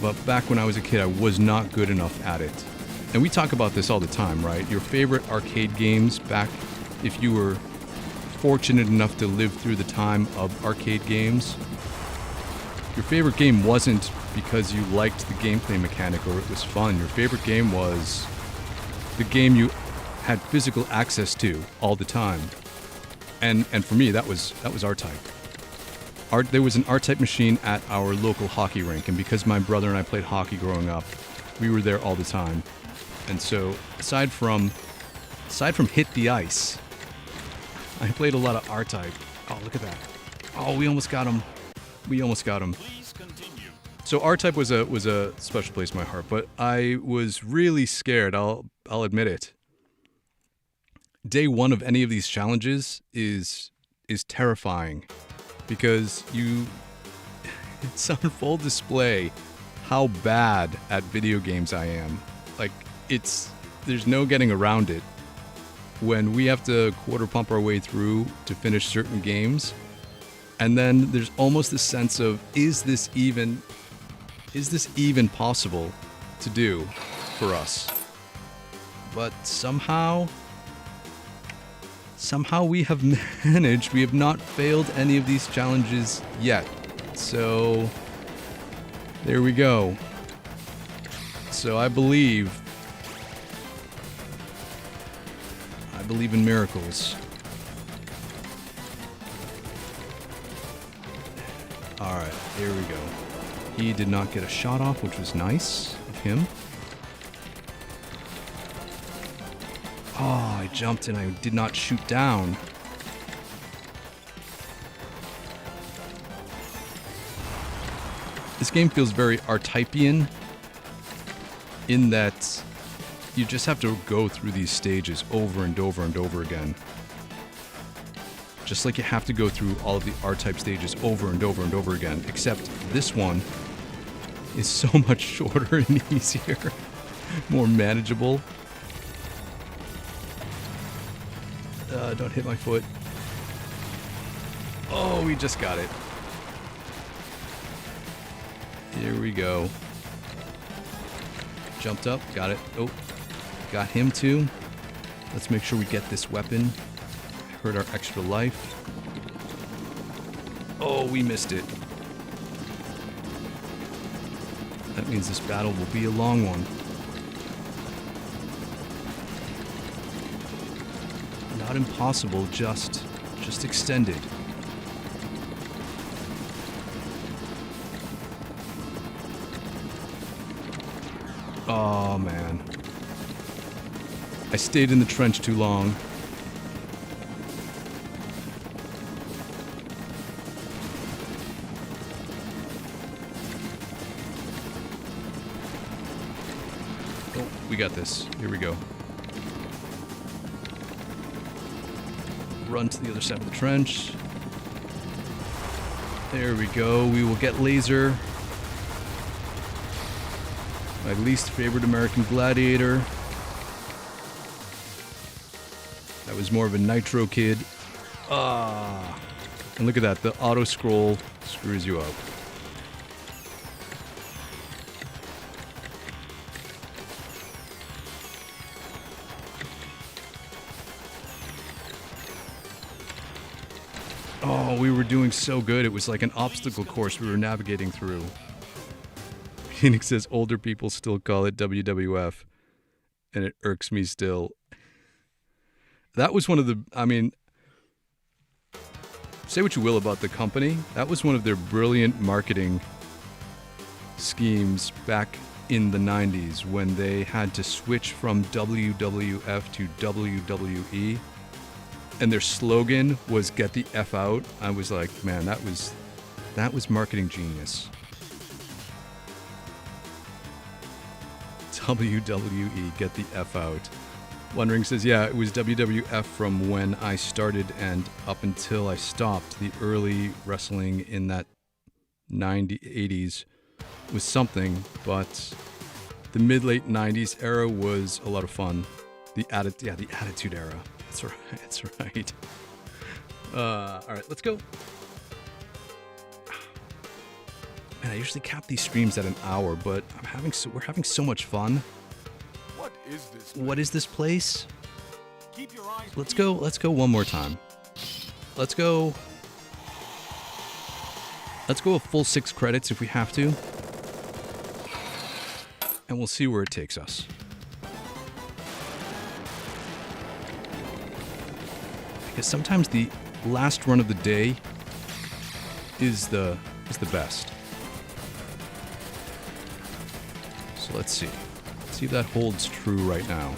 A: But back when I was a kid, I was not good enough at it. And we talk about this all the time, right? Your favorite arcade games back, if you were fortunate enough to live through the time of arcade games, your favorite game wasn't because you liked the gameplay mechanic or it was fun. Your favorite game was the game you had physical access to all the time. And for me, that was R-Type. There was an R-Type machine at our local hockey rink, and because my brother and I played hockey growing up, we were there all the time. And so, aside from Hit the Ice, I played a lot of R-Type. Oh, look at that. Oh, we almost got him.
C: Please continue.
A: So R-Type was a special place in my heart, but I was really scared, I'll admit it. Day one of any of these challenges is terrifying because it's on full display how bad at video games I am. Like, there's no getting around it. When we have to quarter pump our way through to finish certain games, and then there's almost this sense of, is this even possible to do for us? But somehow we have managed. We have not failed any of these challenges yet. So there we go. So I believe in miracles. Alright, here we go. He did not get a shot off, which was nice of him. Oh, I jumped and I did not shoot down. This game feels very R-Typian in that you just have to go through these stages over and over and over again. Just like you have to go through all of the R-Type stages over and over and over again, except this one is so much shorter and easier, more manageable. Don't hit my foot. Oh, we just got it. Here we go. Jumped up, got it. Oh, got him too. Let's make sure we get this weapon. Hurt our extra life. Oh, we missed it. That means this battle will be a long one. Not impossible, just extended. Oh man. I stayed in the trench too long. Oh, we got this. Here we go. Run to the other side of the trench. There we go. We will get laser. My least favorite American Gladiator. That was more of a Nitro kid. Ah. And look at that. The auto scroll screws you up. Oh, we were doing so good. It was like an obstacle course we were navigating through. Phoenix says older people still call it WWF, and it irks me still. That was one of the, I mean, say what you will about the company, that was one of their brilliant marketing schemes back in the 90s when they had to switch from WWF to WWE. And their slogan was "Get the F out." I was like, man, that was marketing genius. WWE, get the F out. Wondering says, yeah, it was WWF from when I started and up until I stopped. The early wrestling in that 80s was something, but the mid-late 90s era was a lot of fun. The Attitude Era. That's right. That's right. All right, let's go. Man, I usually cap these streams at an hour, but we're having so much fun. What is this place? Let's go one more time. Let's go a full 6 credits if we have to. And we'll see where it takes us. Because sometimes the last run of the day is the best. So let's see. See if that holds true right now.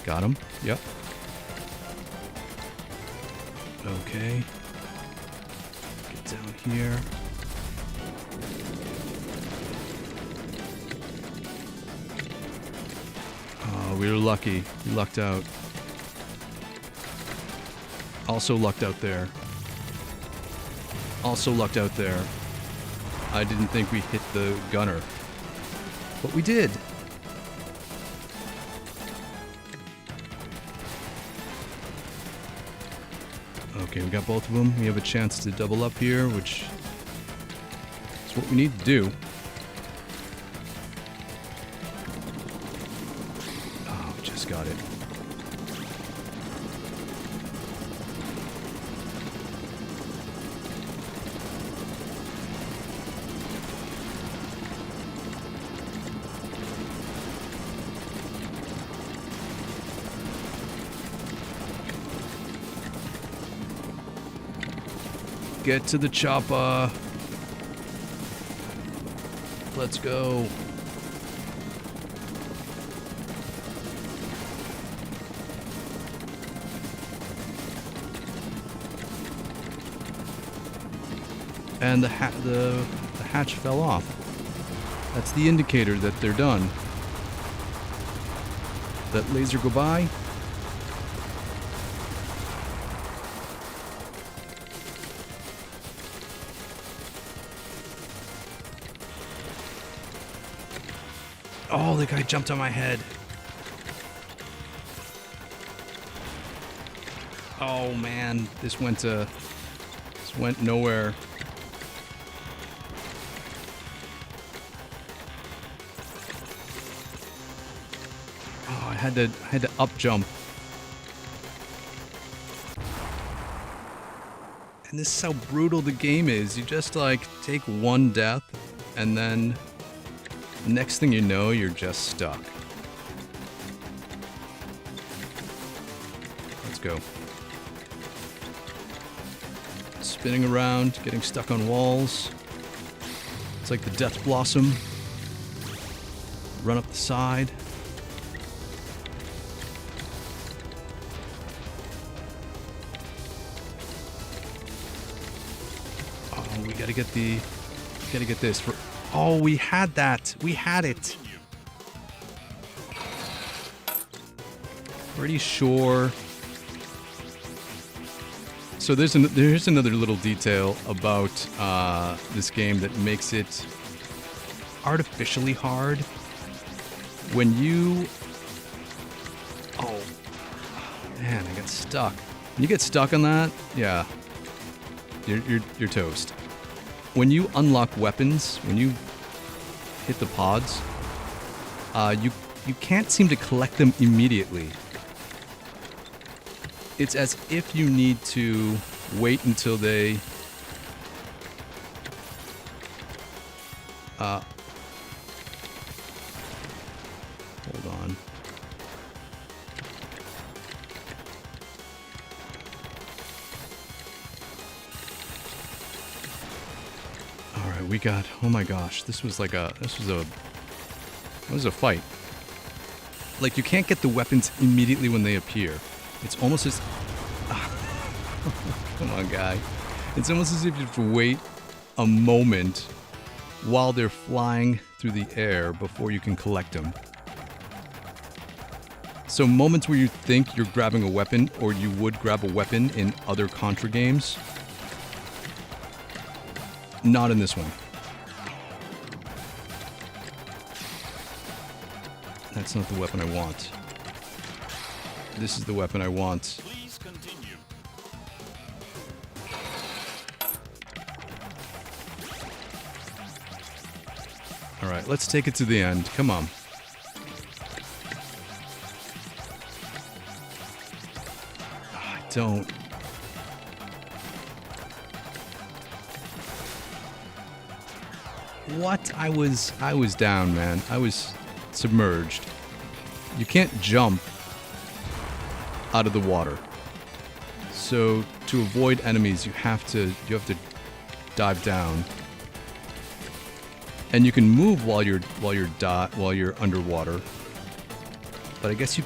A: Got him. Yep. Okay. Get down here. Oh, we were lucky. We lucked out. Also lucked out there. Also lucked out there. I didn't think we hit the gunner. But we did. Okay, we got both of them. We have a chance to double up here, which is what we need to do. Oh, we just got it. Get to the chopper. Let's go. And the hatch fell off. That's the indicator that they're done. That laser go by. Oh, the guy jumped on my head. Oh man, this went nowhere. Oh, I had to up jump. And this is how brutal the game is. You just like take one death and then next thing you know, you're just stuck. Let's go. Spinning around, getting stuck on walls. It's like the Death Blossom. Run up the side. Oh, we gotta get this. Oh, we had that. We had it. Pretty sure. So there's another little detail about this game that makes it artificially hard. When you... Oh, man, I got stuck. When you get stuck on that, yeah, you're toast. When you unlock weapons, when you hit the pods, you can't seem to collect them immediately. It's as if you need to wait until they hold on. We got, oh my gosh, this was a fight. Like, you can't get the weapons immediately when they appear. It's almost as... Come on, guy. It's almost as if you have to wait a moment while they're flying through the air before you can collect them. So moments where you think you're grabbing a weapon, or you would grab a weapon in other Contra games, not in this one. That's not the weapon I want. This is the weapon I want.
C: Please continue.
A: Alright, let's take it to the end. Come on. I don't. What? I was down, man. I was submerged. You can't jump out of the water. So to avoid enemies, you have to dive down. And you can move while you're underwater. But I guess you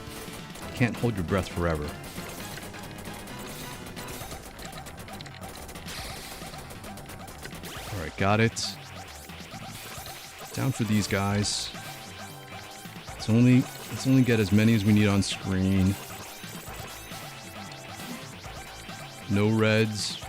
A: can't hold your breath forever. All right, got it. Down for these guys. Let's only get as many as we need on screen. No reds.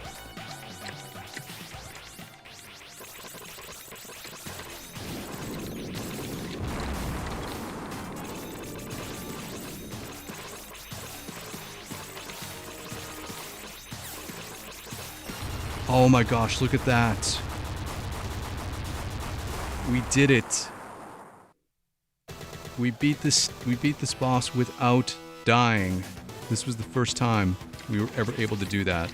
A: Oh my gosh, look at that. We did it. We beat this boss without dying. This was the first time we were ever able to do that.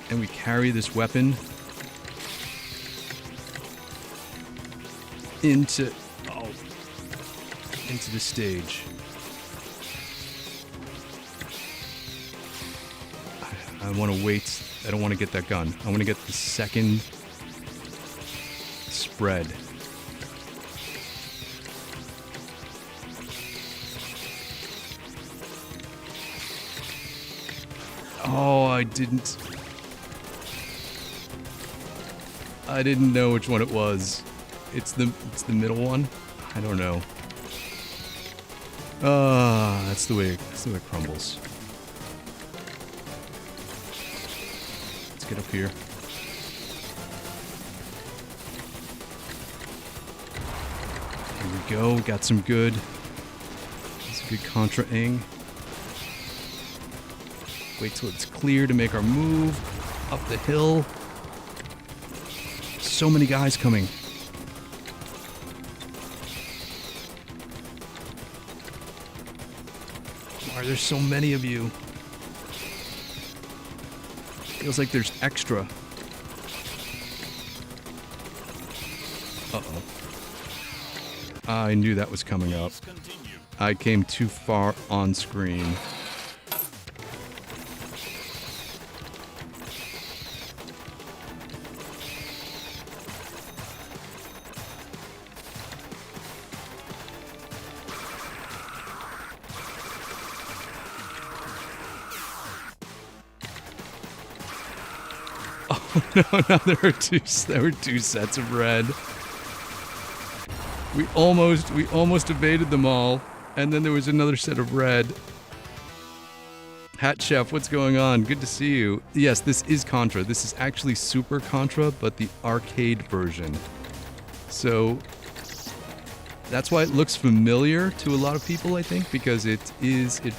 A: And we carry this weapon into the stage. I want to wait. I don't want to get that gun. I want to get the second spread. Oh, I didn't know which one it was. It's the middle one? I don't know. That's the way it crumbles. Let's get up here. Here we go. Got some good Contra-ing. Wait till it's clear to make our move up the hill. So many guys coming. Why are there so many of you? Feels like there's extra. Uh-oh. I knew that was coming up. I came too far on screen. No, there were two sets of red. We almost evaded them all, and then there was another set of red. Hat Chef, what's going on? Good to see you. Yes, this is Contra. This is actually Super Contra, but the arcade version. So that's why it looks familiar to a lot of people, I think, because it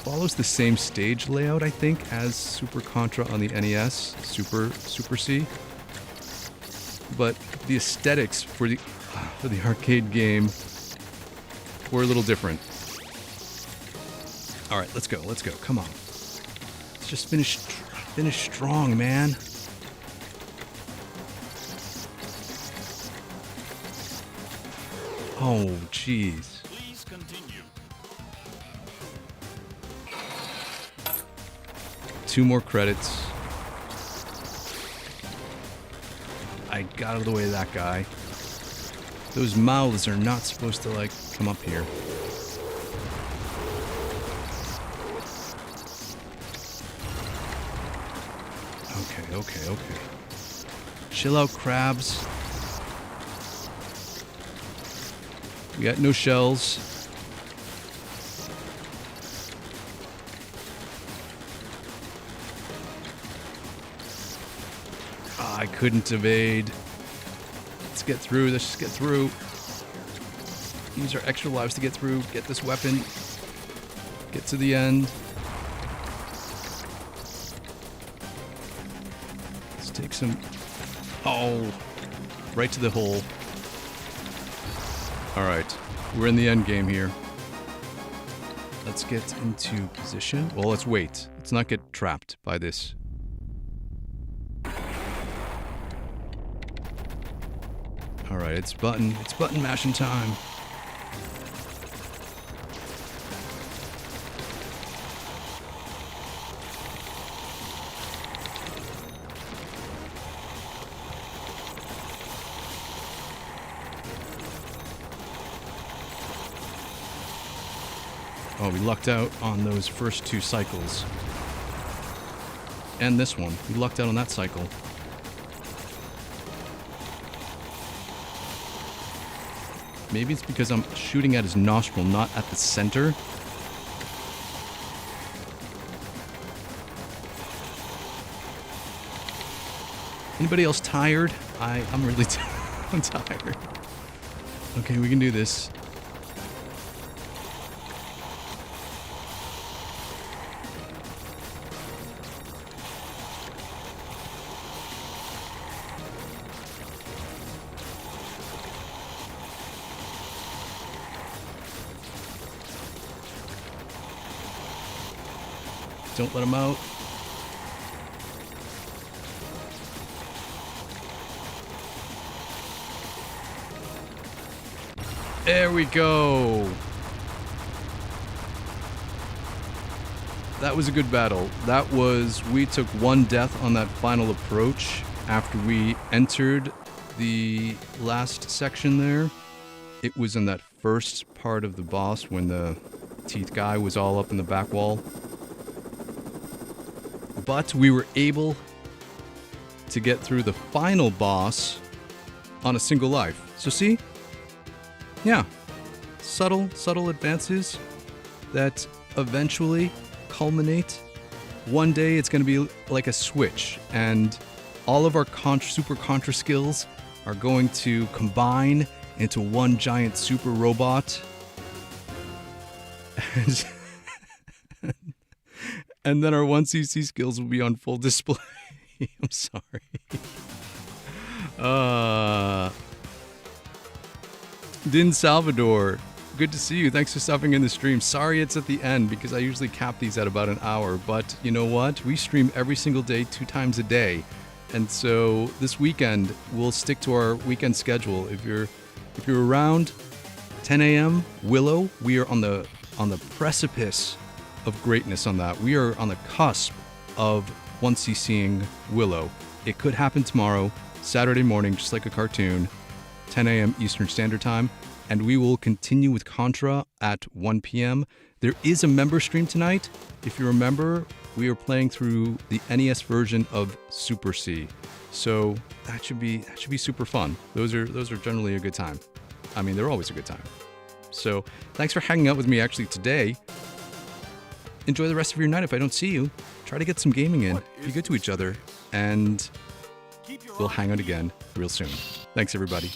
A: follows the same stage layout, I think, as Super Contra on the NES, Super C. But the aesthetics for the arcade game were a little different. All right, let's go. Come on. Let's just finish strong, man. Oh, jeez.
C: Please continue.
A: 2 more credits. I got out of the way of that guy. Those mouths are not supposed to, like, come up here. Okay. Chill out, crabs. We got no shells. Ah, I couldn't evade. Let's get through. Let's just get through. Use our extra lives to get through. Get this weapon. Get to the end. Let's take some... Oh! Right to the hole. Alright. We're in the end game here. Let's get into position. Well, let's wait. Let's not get trapped by this. Alright, it's button mashing time. Oh, we lucked out on those first 2 cycles. And this one. We lucked out on that cycle. Maybe it's because I'm shooting at his nostril, not at the center. Anybody else tired? I'm really I'm tired. Okay, we can do this. Don't let him out. There we go. That was a good battle. That was, we took 1 death on that final approach after we entered the last section there. It was in that first part of the boss when the teeth guy was all up in the back wall. But we were able to get through the final boss on a single life. So see? Yeah. Subtle advances that eventually culminate. One day it's going to be like a switch, and all of our Super Contra skills are going to combine into one giant super robot. And then our 1cc skills will be on full display. I'm sorry. Din Salvador, good to see you. Thanks for stopping in the stream. Sorry it's at the end because I usually cap these at about an hour. But you know what? We stream every single day, 2 times a day. And so this weekend, we'll stick to our weekend schedule. If you're around 10 a.m. Willow, we are on the precipice of greatness on that. We are on the cusp of 1ccing Willow. It could happen tomorrow, Saturday morning, just like a cartoon, 10 a.m. Eastern Standard Time, and we will continue with Contra at 1 p.m. There is a member stream tonight. If you remember, we are playing through the NES version of Super C. So that should be super fun. Those are generally a good time. I mean, they're always a good time. So thanks for hanging out with me actually today. Enjoy the rest of your night. If I don't see you, try to get some gaming in. Be good to each other, and we'll hang out again real soon. Thanks, everybody.